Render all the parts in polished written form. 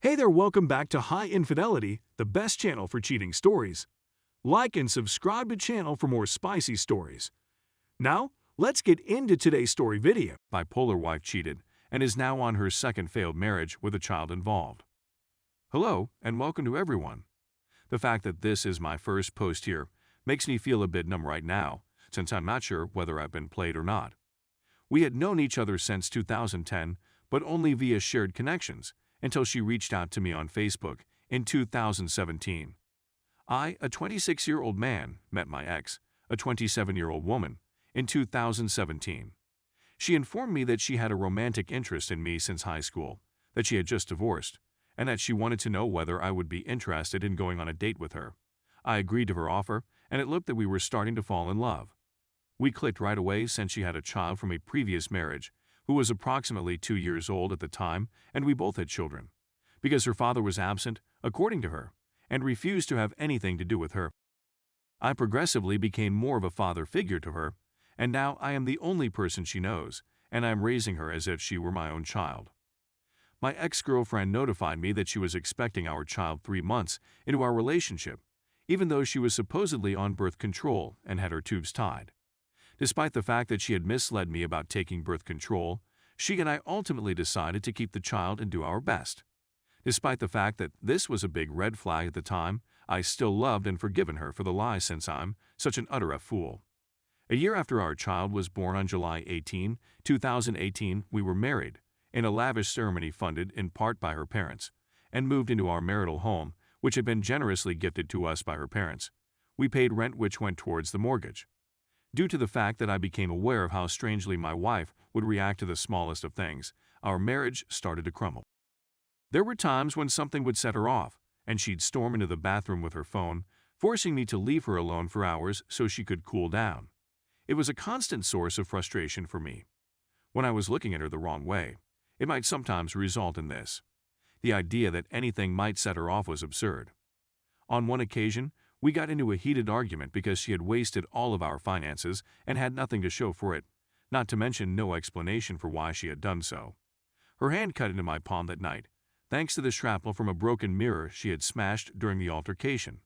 Hey there, welcome back to High Infidelity, the best channel for cheating stories. Like and subscribe to channel for more spicy stories. Now, let's get into today's story video. Bipolar wife cheated and is now on her second failed marriage with a child involved. Hello, and welcome to everyone. The fact that this is my first post here makes me feel a bit numb right now, since I'm not sure whether I've been played or not. We had known each other since 2010, but only via shared connections, until she reached out to me on Facebook in 2017. I, a 26-year-old man, met my ex, a 27-year-old woman, in 2017. She informed me that she had a romantic interest in me since high school, that she had just divorced, and that she wanted to know whether I would be interested in going on a date with her. I agreed to her offer, and it looked that we were starting to fall in love. We clicked right away since she had a child from a previous marriage, who was approximately 2 years old at the time, and we both had children, because her father was absent, according to her, and refused to have anything to do with her. I progressively became more of a father figure to her, and now I am the only person she knows, and I am raising her as if she were my own child. My ex-girlfriend notified me that she was expecting our child 3 months into our relationship, even though she was supposedly on birth control and had her tubes tied. Despite the fact that she had misled me about taking birth control, she and I ultimately decided to keep the child and do our best. Despite the fact that this was a big red flag at the time, I still loved and forgiven her for the lie since I'm such an utter fool. A year after our child was born on July 18, 2018, we were married, in a lavish ceremony funded in part by her parents, and moved into our marital home, which had been generously gifted to us by her parents. We paid rent which went towards the mortgage. Due to the fact that I became aware of how strangely my wife would react to the smallest of things, our marriage started to crumble. There were times when something would set her off, and she'd storm into the bathroom with her phone, forcing me to leave her alone for hours so she could cool down. It was a constant source of frustration for me. When I was looking at her the wrong way, it might sometimes result in this. The idea that anything might set her off was absurd. On one occasion, we got into a heated argument because she had wasted all of our finances and had nothing to show for it, not to mention no explanation for why she had done so. Her hand cut into my palm that night, thanks to the shrapnel from a broken mirror she had smashed during the altercation.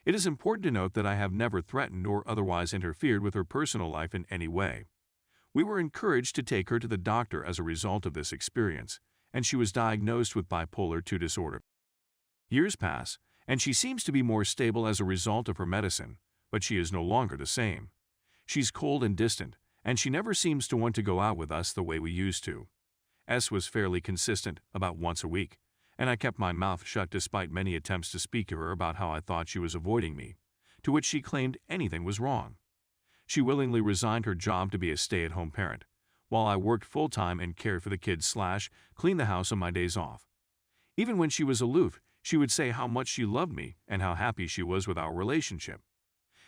It is important to note that I have never threatened or otherwise interfered with her personal life in any way. We were encouraged to take her to the doctor as a result of this experience, and she was diagnosed with bipolar II disorder. Years pass, and she seems to be more stable as a result of her medicine, but she is no longer the same. She's cold and distant, and she never seems to want to go out with us the way we used to. S was fairly consistent, about once a week, and I kept my mouth shut despite many attempts to speak to her about how I thought she was avoiding me, to which she claimed anything was wrong. She willingly resigned her job to be a stay-at-home parent, while I worked full-time and cared for the kids / cleaned the house on my days off. Even when she was aloof, she would say how much she loved me and how happy she was with our relationship.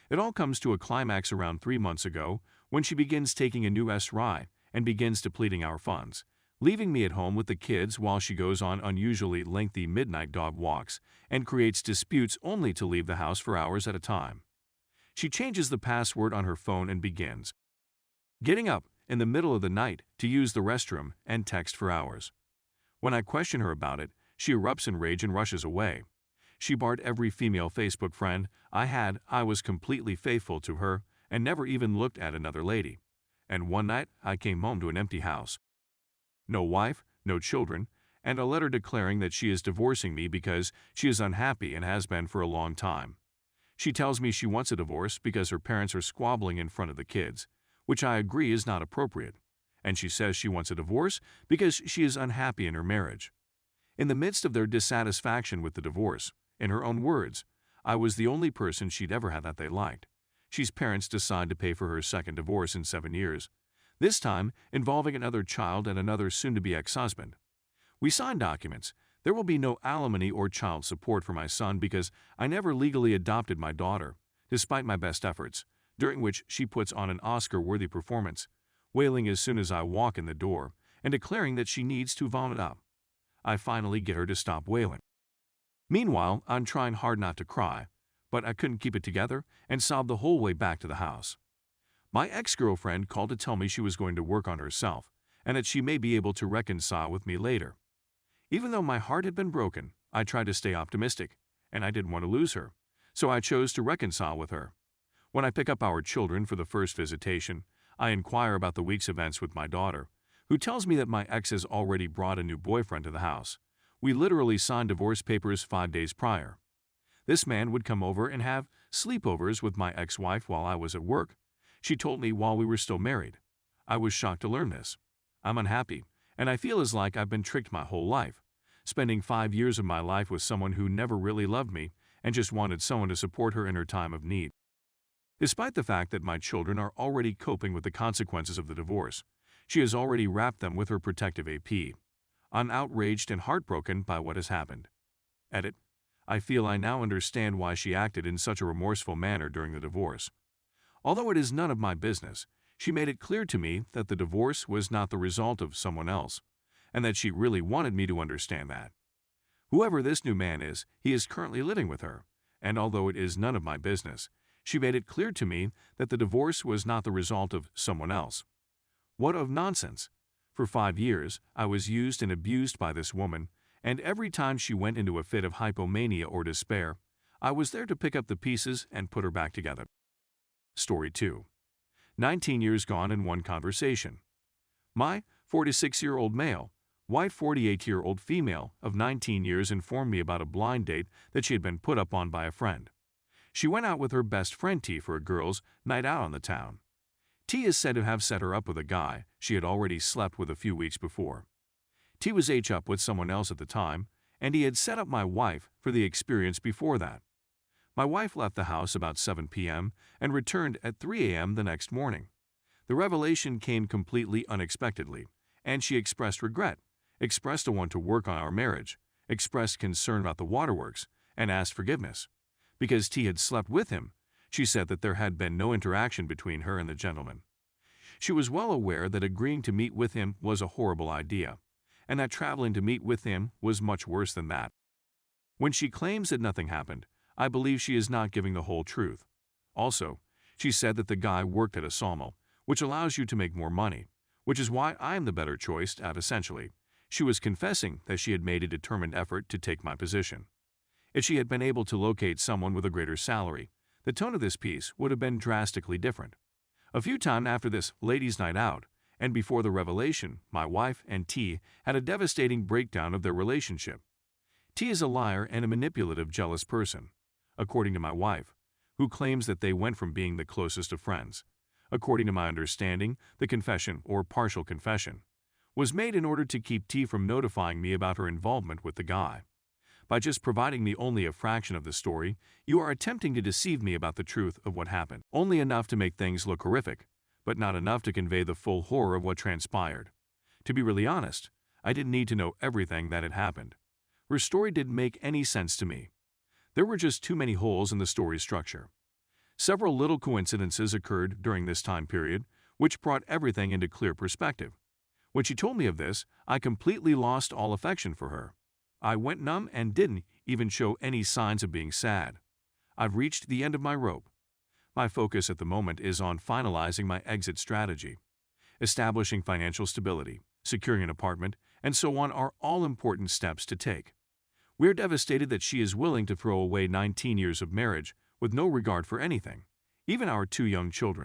It all comes to a climax around 3 months ago when she begins taking a new SRI and begins depleting our funds, leaving me at home with the kids while she goes on unusually lengthy midnight dog walks and creates disputes only to leave the house for hours at a time. She changes the password on her phone and begins getting up in the middle of the night to use the restroom and text for hours. When I question her about it, she erupts in rage and rushes away. She barred every female Facebook friend I had. I was completely faithful to her and never even looked at another lady. And one night, I came home to an empty house. No wife, no children, and a letter declaring that she is divorcing me because she is unhappy and has been for a long time. She tells me she wants a divorce because her parents are squabbling in front of the kids, which I agree is not appropriate. And she says she wants a divorce because she is unhappy in her marriage. In the midst of their dissatisfaction with the divorce, in her own words, I was the only person she'd ever had that they liked. She's parents decide to pay for her second divorce in 7 years, this time involving another child and another soon-to-be ex-husband. We signed documents. There will be no alimony or child support for my son because I never legally adopted my daughter, despite my best efforts, during which she puts on an Oscar-worthy performance, wailing as soon as I walk in the door and declaring that she needs to vomit up. I finally get her to stop wailing. Meanwhile, I'm trying hard not to cry, but I couldn't keep it together and sobbed the whole way back to the house. My ex-girlfriend called to tell me she was going to work on herself and that she may be able to reconcile with me later. Even though my heart had been broken, I tried to stay optimistic, and I didn't want to lose her, so I chose to reconcile with her. When I pick up our children for the first visitation, I inquire about the week's events with my daughter, who tells me that my ex has already brought a new boyfriend to the house. We literally signed divorce papers 5 days prior. This man would come over and have sleepovers with my ex-wife while I was at work. She told me while we were still married. I was shocked to learn this. I'm unhappy, and I feel as like I've been tricked my whole life, spending 5 years of my life with someone who never really loved me and just wanted someone to support her in her time of need. Despite the fact that my children are already coping with the consequences of the divorce, she has already wrapped them with her protective AP. I'm outraged and heartbroken by what has happened. Edit. I feel I now understand why she acted in such a remorseful manner during the divorce. Although it is none of my business, she made it clear to me that the divorce was not the result of someone else, and that she really wanted me to understand that. Whoever this new man is, he is currently living with her, and although it is none of my business, she made it clear to me that the divorce was not the result of someone else. What of nonsense? For 5 years, I was used and abused by this woman, and every time she went into a fit of hypomania or despair, I was there to pick up the pieces and put her back together. Story 2. 19 years gone in one conversation. My 46-year-old male, white 48-year-old female of 19 years informed me about a blind date that she had been put up on by a friend. She went out with her best friend T for a girls' night out on the town. T is said to have set her up with a guy she had already slept with a few weeks before. T was up with someone else at the time, and he had set up my wife for the experience before that. My wife left the house about 7 p.m. and returned at 3 a.m. the next morning. The revelation came completely unexpectedly, and she expressed regret, expressed a want to work on our marriage, expressed concern about the waterworks, and asked forgiveness. Because T had slept with him, she said that there had been no interaction between her and the gentleman. She was well aware that agreeing to meet with him was a horrible idea, and that traveling to meet with him was much worse than that. When she claims that nothing happened, I believe she is not giving the whole truth. Also, she said that the guy worked at a sawmill, which allows you to make more money, which is why I am the better choice at essentially. She was confessing that she had made a determined effort to take my position. If she had been able to locate someone with a greater salary, the tone of this piece would have been drastically different. A few times after this ladies' night out, and before the revelation, my wife and T had a devastating breakdown of their relationship. T is a liar and a manipulative, jealous person, according to my wife, who claims that they went from being the closest of friends. According to my understanding, the confession, or partial confession, was made in order to keep T from notifying me about her involvement with the guy. By just providing me only a fraction of the story, you are attempting to deceive me about the truth of what happened, only enough to make things look horrific, but not enough to convey the full horror of what transpired. To be really honest, I didn't need to know everything that had happened. Her story didn't make any sense to me. There were just too many holes in the story's structure. Several little coincidences occurred during this time period, which brought everything into clear perspective. When she told me of this, I completely lost all affection for her. I went numb and didn't even show any signs of being sad. I've reached the end of my rope. My focus at the moment is on finalizing my exit strategy. Establishing financial stability, securing an apartment, and so on are all important steps to take. We're devastated that she is willing to throw away 19 years of marriage with no regard for anything, even our 2 young children.